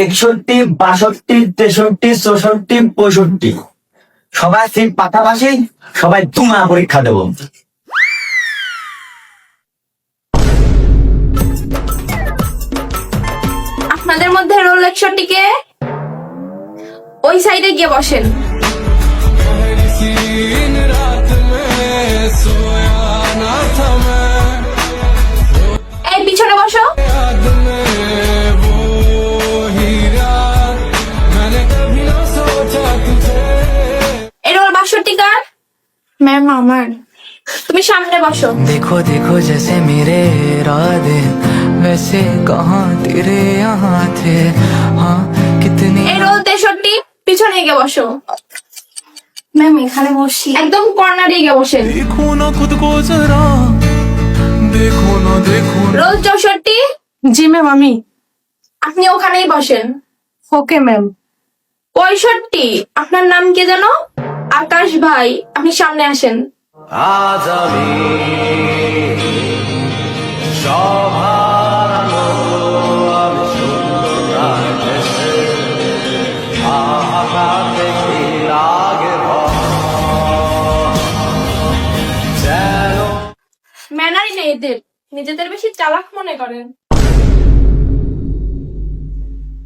61, 62, 63, 64, 65। সবাই সিট পাশাপাশি, সবাই তুমা পরীক্ষা দেব। আপনাদের মধ্যে রোল 61 কে ওই সাইডে গিয়ে বসেন। এই পিছনে বসো। এই রোল 62 কার? ম্যাম আমার। তুমি সামনে বসো। देखो देखो जैसे मेरे इरादे वैसे कहाँ तेरे यहाँ थे हाँ कितनी এই রোল 63, পিছনে গিয়ে বসো। ম্যাম এখানে বসি। একদম কর্নারে গিয়ে বসেন। देखो ना खुद को जरा देखो ना देखो রোল 64। জি ম্যাম আমি। আপনি ওখানেই বসেন। Okay ma'am. 65, আপনার নাম কি জানো? আকাশ ভাই, আপনি সামনে আসেন। আজ আমি সভারানো আমি সুন্দর রাখেছে আহা দেখি লাগে যেন ম্যানারই নেই এদের, নিজেদের বেশি চালাক মনে করেন।